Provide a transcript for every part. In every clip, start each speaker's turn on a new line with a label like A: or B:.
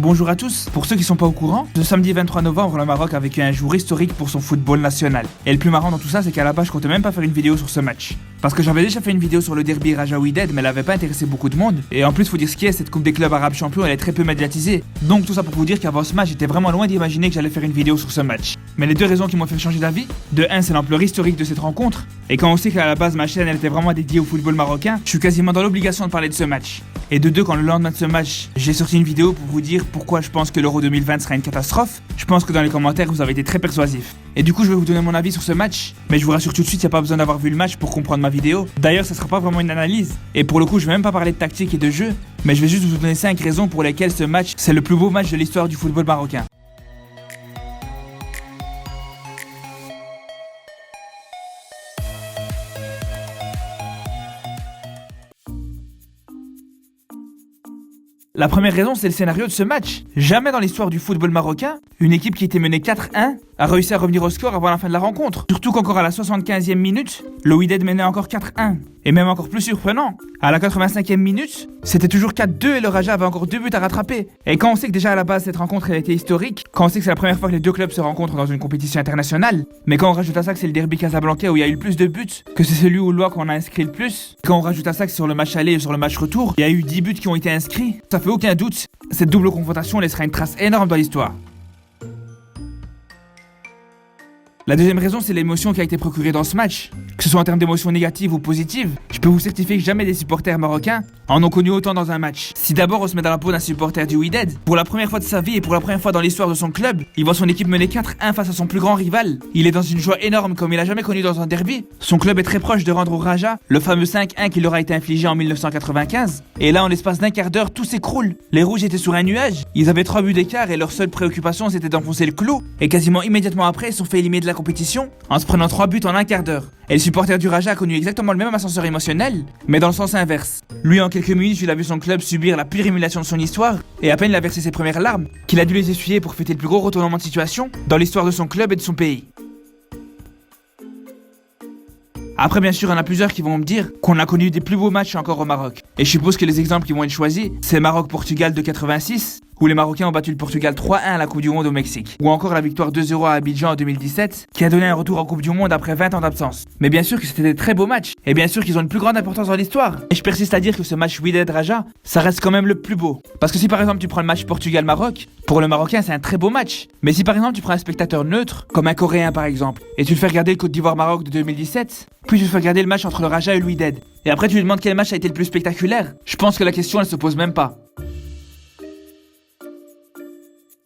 A: Bonjour à tous. Pour ceux qui sont pas au courant, ce samedi 23 novembre, le Maroc a vécu un jour historique pour son football national. Et le plus marrant dans tout ça, c'est qu'à la base, je comptais même pas faire une vidéo sur ce match. Parce que j'avais déjà fait une vidéo sur le derby Raja-Wydad, mais elle avait pas intéressé beaucoup de monde. Et en plus, faut dire ce qui est, cette coupe des clubs arabes champions, elle est très peu médiatisée. Donc tout ça pour vous dire qu'avant ce match, j'étais vraiment loin d'imaginer que j'allais faire une vidéo sur ce match. Mais les deux raisons qui m'ont fait changer d'avis, de 1, c'est l'ampleur historique de cette rencontre. Et quand on sait qu'à la base, ma chaîne, elle était vraiment dédiée au football marocain, je suis quasiment dans l'obligation de parler de ce match. Et de 2, quand le lendemain de ce match, j'ai sorti une vidéo pour vous dire pourquoi je pense que l'Euro 2020 sera une catastrophe, je pense que dans les commentaires, vous avez été très persuasif. Et du coup, je vais vous donner mon avis sur ce match, mais je vous rassure tout de suite, il n'y a pas besoin d'avoir vu le match pour comprendre ma vidéo. D'ailleurs, ça sera pas vraiment une analyse. Et pour le coup, je vais même pas parler de tactique et de jeu, mais je vais juste vous donner 5 raisons pour lesquelles ce match, c'est le plus beau match de l'histoire du football marocain. La première raison, c'est le scénario de ce match. Jamais dans l'histoire du football marocain, une équipe qui était menée 4-1 a réussi à revenir au score avant la fin de la rencontre. Surtout qu'encore à la 75e minute, le Wydad menait encore 4-1. Et même encore plus surprenant, à la 85e minute, c'était toujours 4-2 et le Raja avait encore 2 buts à rattraper. Et quand on sait que déjà à la base cette rencontre elle a été historique, quand on sait que c'est la première fois que les deux clubs se rencontrent dans une compétition internationale, mais quand on rajoute à ça que c'est le derby Casablanca où il y a eu le plus de buts, que c'est celui où l'OAC qu'on a inscrit le plus, quand on rajoute à ça que sur le match aller et sur le match retour, il y a eu 10 buts qui ont été inscrits, ça fait aucun doute, cette double confrontation laissera une trace énorme dans l'histoire. La deuxième raison, c'est l'émotion qui a été procurée dans ce match. Que ce soit en termes d'émotions négatives ou positives, je peux vous certifier que jamais des supporters marocains en ont connu autant dans un match. Si d'abord on se met dans la peau d'un supporter du Wydad, pour la première fois de sa vie et pour la première fois dans l'histoire de son club, il voit son équipe mener 4-1 face à son plus grand rival. Il est dans une joie énorme comme il a jamais connu dans un derby. Son club est très proche de rendre au Raja le fameux 5-1 qui leur a été infligé en 1995. Et là, en l'espace d'un quart d'heure, tout s'écroule. Les Rouges étaient sur un nuage, ils avaient 3 buts d'écart et leur seule préoccupation c'était d'enfoncer le clou. Et quasiment immédiatement après, ils se sont fait éliminer de la compétition en se prenant 3 buts en un quart d'heure. Et le supporter du Raja a connu exactement le même ascenseur émotionnel, mais dans le sens inverse. Lui, en quelques minutes, il a vu son club subir la pire humiliation de son histoire, et à peine il a versé ses premières larmes, qu'il a dû les essuyer pour fêter le plus gros retournement de situation dans l'histoire de son club et de son pays. Après, bien sûr, il y en a plusieurs qui vont me dire qu'on a connu des plus beaux matchs encore au Maroc. Et je suppose que les exemples qui vont être choisis, c'est Maroc-Portugal de 86, où les Marocains ont battu le Portugal 3-1 à la Coupe du Monde au Mexique. Ou encore la victoire 2-0 à Abidjan en 2017, qui a donné un retour en Coupe du Monde après 20 ans d'absence. Mais bien sûr que c'était des très beaux matchs, et bien sûr qu'ils ont une plus grande importance dans l'histoire. Et je persiste à dire que ce match Wydad-Raja, ça reste quand même le plus beau. Parce que si par exemple tu prends le match Portugal-Maroc, pour le Marocain c'est un très beau match. Mais si par exemple tu prends un spectateur neutre, comme un Coréen par exemple, et tu le fais regarder le Côte d'Ivoire-Maroc de 2017, puis tu le fais regarder le match entre le Raja et le Wydad, et après tu lui demandes quel match a été le plus spectaculaire, je pense que la question elle se pose même pas.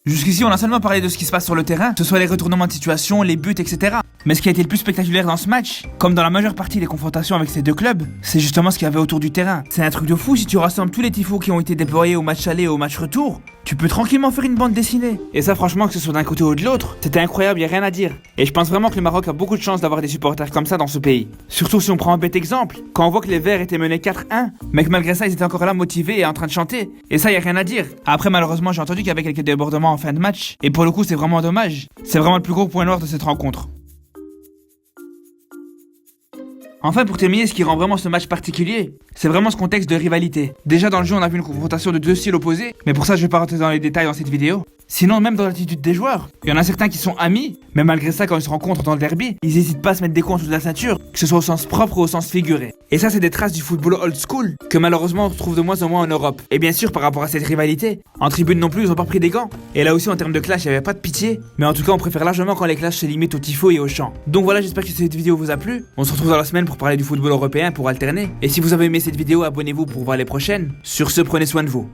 A: Jusqu'ici, on a seulement parlé de ce qui se passe sur le terrain, que ce soit les retournements de situation, les buts, etc. Mais ce qui a été le plus spectaculaire dans ce match, comme dans la majeure partie des confrontations avec ces deux clubs, c'est justement ce qu'il y avait autour du terrain. C'est un truc de fou si tu rassembles tous les tifos qui ont été déployés au match aller et au match retour. Tu peux tranquillement faire une bande dessinée. Et ça, franchement, que ce soit d'un côté ou de l'autre, c'était incroyable, y a rien à dire. Et je pense vraiment que le Maroc a beaucoup de chance d'avoir des supporters comme ça dans ce pays. Surtout si on prend un bête exemple, quand on voit que les Verts étaient menés 4-1, mais que malgré ça, ils étaient encore là motivés et en train de chanter. Et ça, y a rien à dire. Après, malheureusement, j'ai entendu qu'il y avait quelques débordements en fin de match. Et pour le coup, c'est vraiment dommage. C'est vraiment le plus gros point noir de cette rencontre. Enfin, pour terminer, ce qui rend vraiment ce match particulier, c'est vraiment ce contexte de rivalité. Déjà dans le jeu, on a vu une confrontation de deux styles opposés, mais pour ça, je vais pas rentrer dans les détails dans cette vidéo. Sinon, même dans l'attitude des joueurs, il y en a certains qui sont amis, mais malgré ça, quand ils se rencontrent dans le derby, ils hésitent pas à se mettre des coups en dessous de la ceinture, que ce soit au sens propre ou au sens figuré. Et ça, c'est des traces du football old school, que malheureusement on retrouve de moins en moins en Europe. Et bien sûr, par rapport à cette rivalité, en tribune non plus, ils ont pas pris des gants. Et là aussi, en termes de clash, il y avait pas de pitié, mais en tout cas, on préfère largement quand les clashs se limitent au tifo et au chant. Donc voilà, j'espère que cette vidéo vous a plu. On se retrouve dans la semaine pour parler du football européen, pour alterner. Et si vous avez aimé cette vidéo, abonnez-vous pour voir les prochaines. Sur ce, prenez soin de vous.